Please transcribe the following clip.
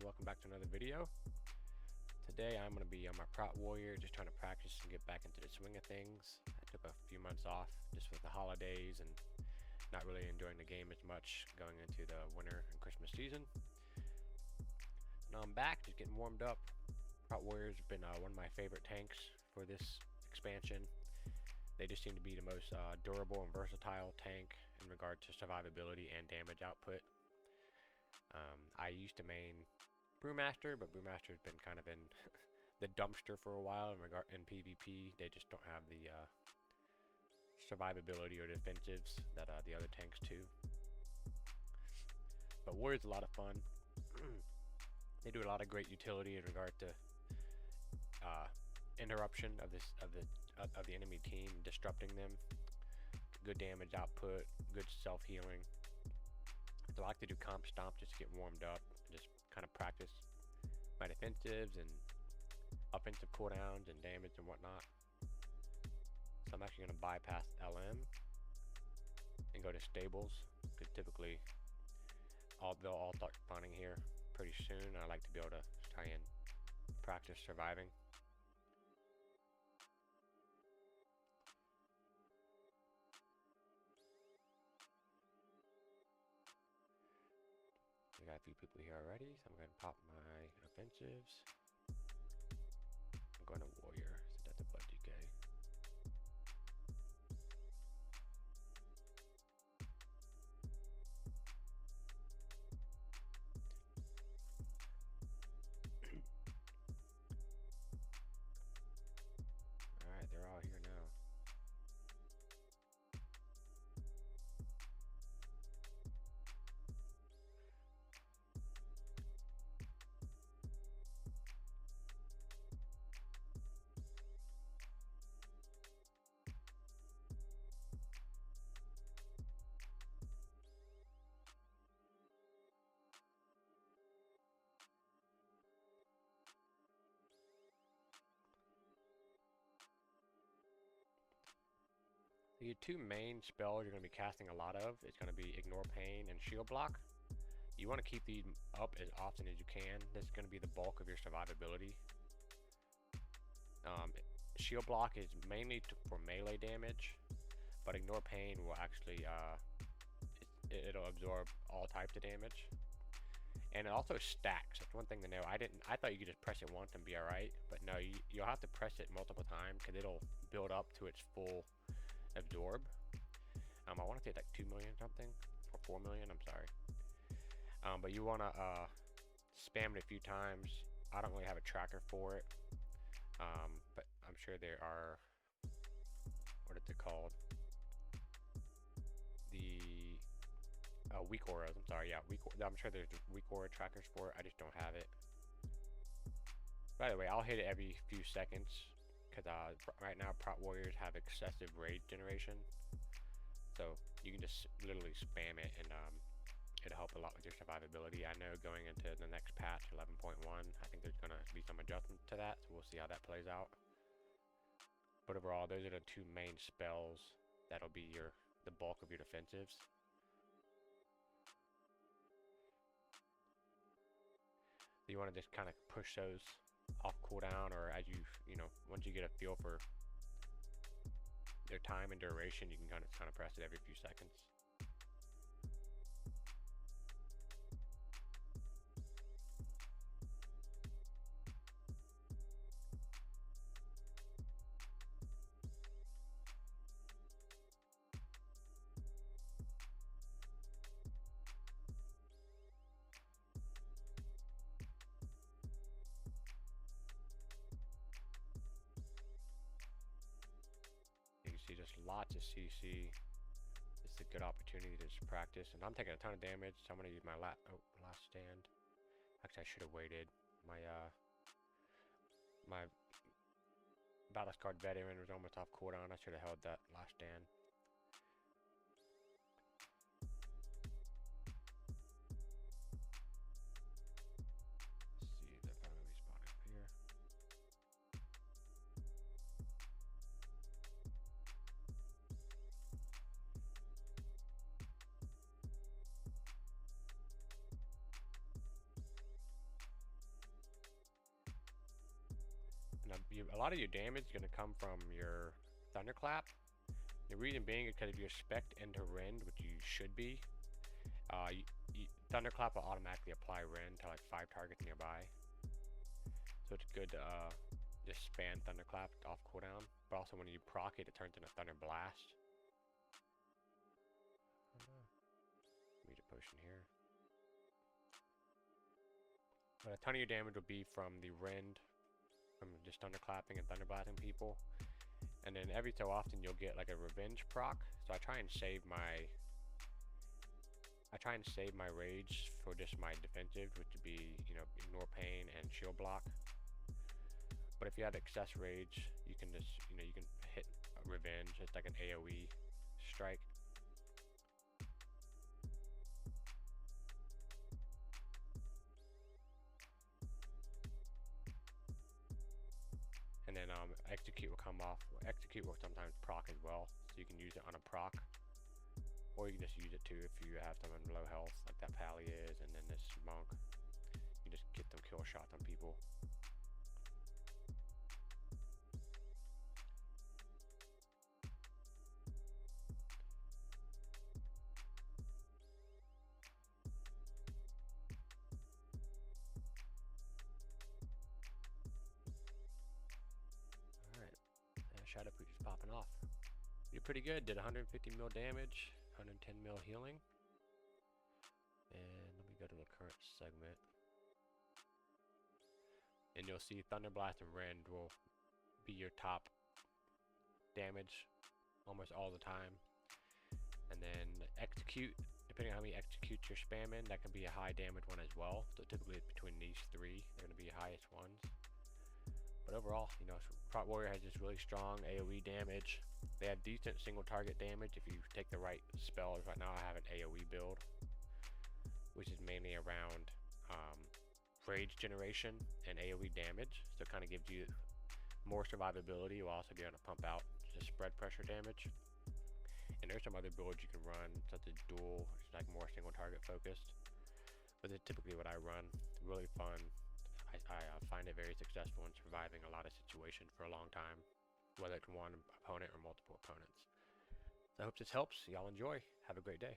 everyone, welcome back to another video. Today I'm going to be on my Prot Warrior, just trying to practice and get back into the swing of things. I took a few months off just with the holidays and not really enjoying the game as much going into the winter and Christmas season. Now I'm back, just getting warmed up. Prot Warrior's been one of my favorite tanks for this expansion. They just seem to be the most durable and versatile tank in regard to survivability and damage output. I used to main Brewmaster, but Brewmaster's been kind of in the dumpster for a while in PvP. They just don't have the survivability or defensives that the other tanks do. But Warrior's a lot of fun. They do a lot of great utility in regard to interruption of the enemy team, disrupting them. Good damage output, good self-healing. So I like to do Comp Stomp just to get warmed up, just kind of practice my defensives and offensive cooldowns and damage and whatnot. So I'm actually going to bypass LM and go to stables, because typically they'll all start spawning here pretty soon. I like to be able to try and practice surviving. We got a few people here already, so I'm going to pop my offensives. I'm going to Warrior, so that's a blood DK. Alright, they're all here now. Your two main spells you're going to be casting a lot of is going to be Ignore Pain and Shield Block. You want to keep these up as often as you can. This is going to be the bulk of your survivability. Shield Block is mainly for melee damage, but Ignore Pain will actually it'll absorb all types of damage, and it also stacks. That's one thing to know. I thought you could just press it once and be alright, but no, you'll have to press it multiple times because it'll build up to its full absorb. I want to say it's like 2 million something, or 4 million, I'm sorry. But you want to spam it a few times. I don't really have a tracker for it, but I'm sure there are, what is it called, the weak auras, I'm sorry, yeah, I'm sure there's weak aura trackers for it. I just don't have it. By the way, I'll hit it every few seconds, because right now Prot Warriors have excessive rage generation, so you can just literally spam it, and it'll help a lot with your survivability. I know going into the next patch 11.1, I think there's going to be some adjustment to that, so we'll see how that plays out. But overall, those are the two main spells that'll be the bulk of your defensives. You want to just kind of push those off cooldown, or as once you get a feel for their time and duration, you can kind of press it every few seconds. See just lots of CC. It's a good opportunity to just practice, and I'm taking a ton of damage, so I'm going to use my last stand. Actually, I should have waited. My Battle Scarred Veteran was almost off cooldown. I should have held that last stand. Let's see, they're probably spawning up here. a lot of your damage is going to come from your thunderclap. The reason being is because if you're spec'd into rend, which you should be, thunderclap will automatically apply rend to like 5 targets nearby. So it's good to just spam thunderclap off cooldown. But also when you proc it, it turns into thunder blast. Meet a potion here. But a ton of your damage will be from the rend, from just thunderclapping and thunderblasting people. And then every so often you'll get like a revenge proc. So I try and save my rage for just my defensive, which would be, you know, ignore pain and shield block. But if you have excess rage, you can just, you know, you can hit revenge. It's like an AoE strike. And then execute will come off. Execute will sometimes proc as well, so you can use it on a proc, or you can just use it too if you have someone low health, like that Pally is, and then this monk. You just get them kill shots on people. Shadow Preacher's popping off. You're pretty good. Did 150 mil damage, 110 mil healing. And let me go to the current segment. And you'll see Thunderblast and Rend will be your top damage almost all the time. And then Execute, depending on how many executes you're spamming, that can be a high damage one as well. So typically between these three, they're going to be your highest ones. But overall, you know, Prot Warrior has just really strong AoE damage. They have decent single target damage if you take the right spells. Right now I have an AoE build, which is mainly around rage generation and AoE damage. So it kind of gives you more survivability while also being able to pump out just spread pressure damage. And there's some other builds you can run, such as dual, which is like more single target focused. But it's typically what I run. Really fun. I find it very successful in surviving a lot of situations for a long time, whether it's one opponent or multiple opponents. So I hope this helps. Y'all enjoy. Have a great day.